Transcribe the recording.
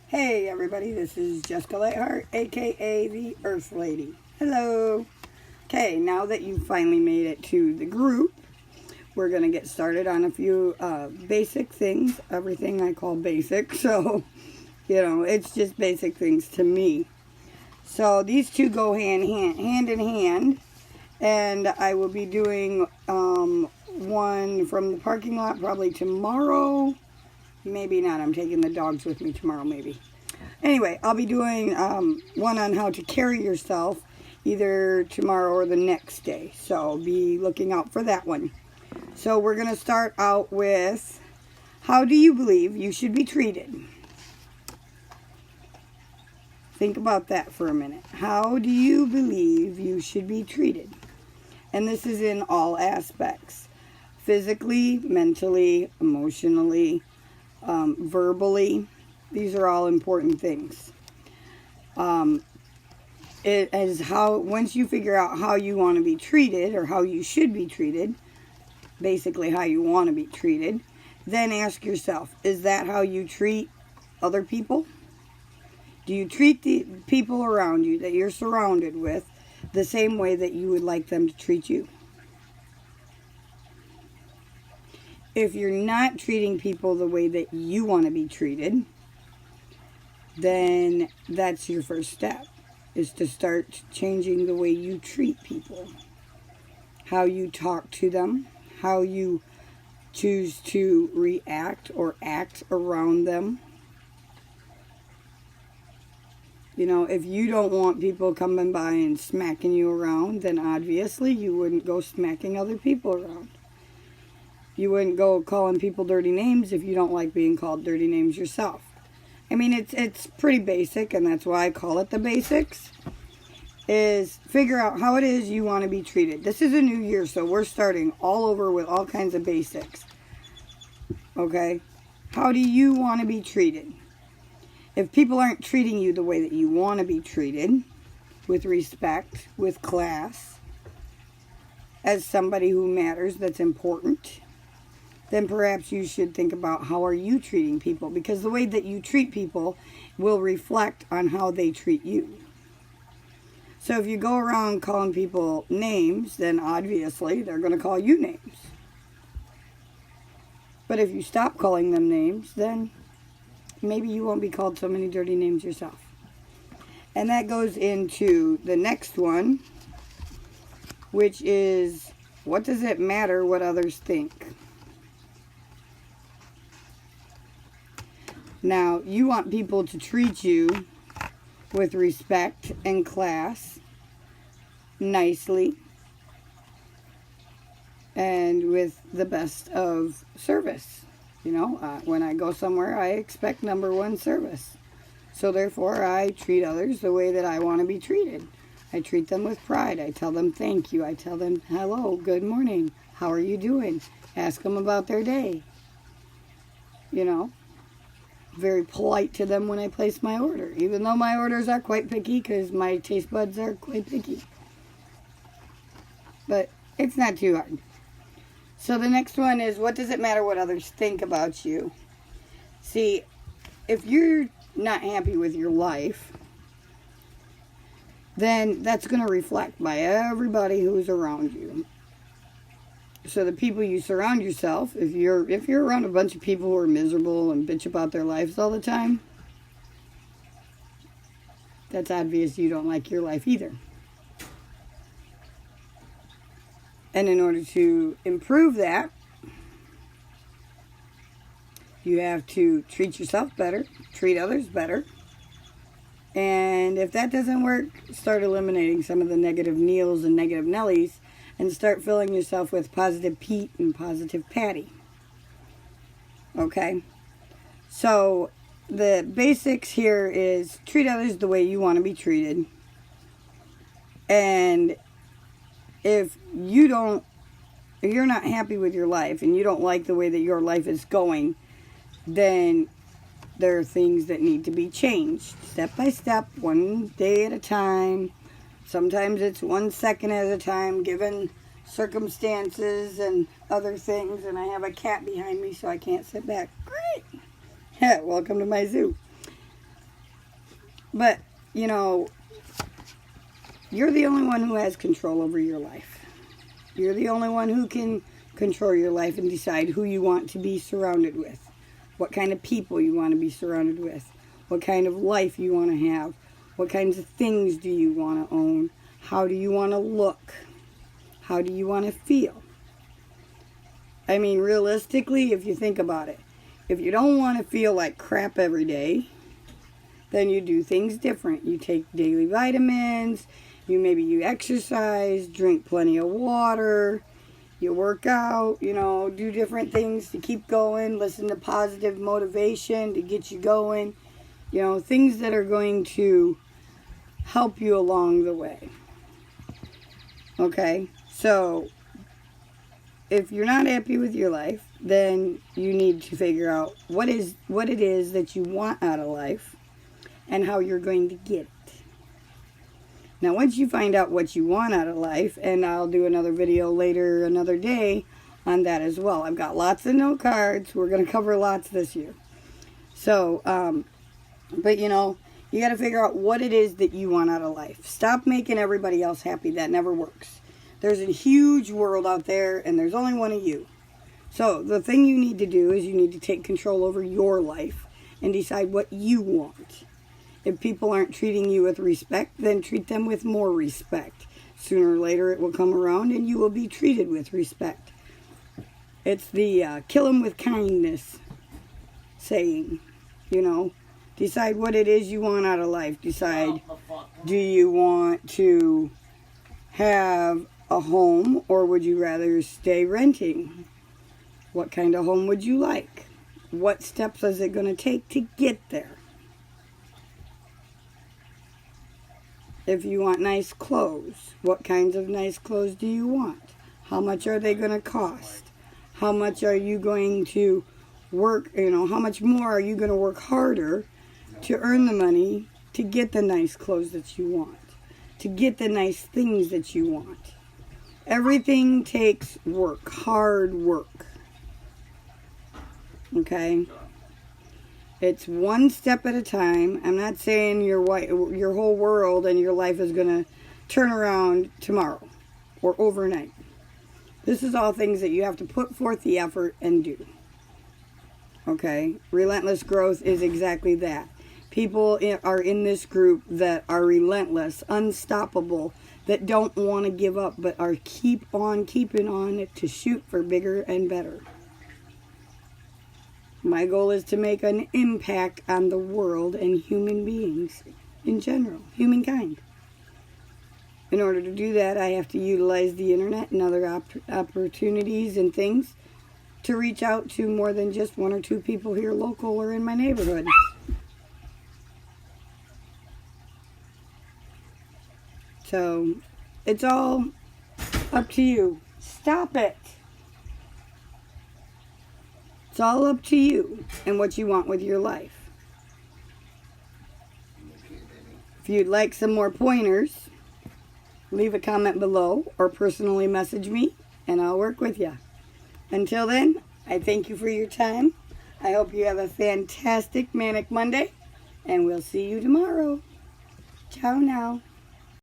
Hey everybody, this is Jessica Lightheart, aka the Earth Lady. Hello. Okay, now that you finally made it to the group, we're going to get started on a few basic things. Everything I call basic, so, it's just basic things to me. So these two go hand in hand, and I will be doing one from the parking lot probably tomorrow. Maybe not. I'm taking the dogs with me tomorrow, maybe. Anyway, I'll be doing one on how to carry yourself either tomorrow or the next day. So be looking out for that one. So we're going to start out with, how do you believe you should be treated? Think about that for a minute. How do you believe you should be treated? And this is in all aspects. Physically, mentally, emotionally, verbally. These are all important things. It is how, once you figure out how you want to be treated or how you should be treated, basically how you want to be treated, then ask yourself, is that how you treat other people? Do you treat the people around you that you're surrounded with the same way that you would like them to treat you? If you're not treating people the way that you want to be treated, then that's your first step, is to start changing the way you treat people. How you talk to them, how you choose to react or act around them. If you don't want people coming by and smacking you around, then obviously you wouldn't go smacking other people around. You wouldn't go calling people dirty names if you don't like being called dirty names yourself. I mean, it's pretty basic, and that's why I call it the basics, is figure out how it is you want to be treated. This is a new year, so we're starting all over with all kinds of basics. Okay? How do you want to be treated? If people aren't treating you the way that you want to be treated, with respect, with class, as somebody who matters, that's important, then perhaps you should think about how are you treating people, because the way that you treat people will reflect on how they treat you. So if you go around calling people names, then obviously they're going to call you names. But if you stop calling them names, then maybe you won't be called so many dirty names yourself. And that goes into the next one, which is, what does it matter what others think? Now, you want people to treat you with respect and class, nicely, and with the best of service. When I go somewhere, I expect number one service. So therefore, I treat others the way that I want to be treated. I treat them with pride. I tell them thank you. I tell them hello, good morning, how are you doing? Ask them about their day. Very polite to them when I place my order, even though my orders are quite picky because my taste buds are quite picky. But it's not too hard. So the next one is, what does it matter what others think about you? See, if you're not happy with your life, then that's going to reflect by everybody who's around you. So the people you surround yourself, if you're around a bunch of people who are miserable and bitch about their lives all the time, that's obvious you don't like your life either. And in order to improve that, you have to treat yourself better, treat others better. And if that doesn't work, start eliminating some of the negative Neils and negative Nellies, and start filling yourself with positive Pete and positive Patty. Okay? So, the basics here is treat others the way you want to be treated. And if you're not happy with your life and you don't like the way that your life is going, then there are things that need to be changed. Step by step, one day at a time. Sometimes it's 1 second at a time, given circumstances and other things. And I have a cat behind me, so I can't sit back. Great! Yeah, welcome to my zoo. But, you know, you're the only one who has control over your life. You're the only one who can control your life and decide who you want to be surrounded with, what kind of people you want to be surrounded with, what kind of life you want to have, what kinds of things do you want to own, how do you want to look, how do you want to feel. I mean, realistically, if you think about it, if you don't want to feel like crap every day, then you do things different. You take daily vitamins, maybe you exercise, drink plenty of water, you work out, you know, do different things to keep going, listen to positive motivation to get you going, you know, things that are going to help you along the way. Okay, so if you're not happy with your life, then you need to figure out what it is that you want out of life and how you're going to get it. Now, once you find out what you want out of life, and I'll do another video later, another day, on that as well. I've got lots of note cards. We're going to cover lots this year. So, but you know, you got to figure out what it is that you want out of life. Stop making everybody else happy. That never works. There's a huge world out there, and there's only one of you. So the thing you need to do is you need to take control over your life and decide what you want. If people aren't treating you with respect, then treat them with more respect. Sooner or later it will come around and you will be treated with respect. It's the kill them with kindness saying, you know. Decide what it is you want out of life. Decide, do you want to have a home or would you rather stay renting? What kind of home would you like? What steps is it going to take to get there? If you want nice clothes, what kinds of nice clothes do you want? How much are they going to cost? How much are you going to work, you know, how much more are you going to work harder to earn the money to get the nice clothes that you want, to get the nice things that you want? Everything takes work, hard work. Okay? It's one step at a time. I'm not saying your whole world and your life is going to turn around tomorrow or overnight. This is all things that you have to put forth the effort and do. Okay? Relentless growth is exactly that. People are in this group that are relentless, unstoppable, that don't want to give up, but are keep on keeping on to shoot for bigger and better. My goal is to make an impact on the world and human beings in general, humankind. In order to do that, I have to utilize the internet and other opportunities and things to reach out to more than just one or two people here local or in my neighborhood. So, it's all up to you. Stop it. It's all up to you and what you want with your life. If you'd like some more pointers, leave a comment below or personally message me and I'll work with you. Until then, I thank you for your time. I hope you have a fantastic Manic Monday and we'll see you tomorrow. Ciao now.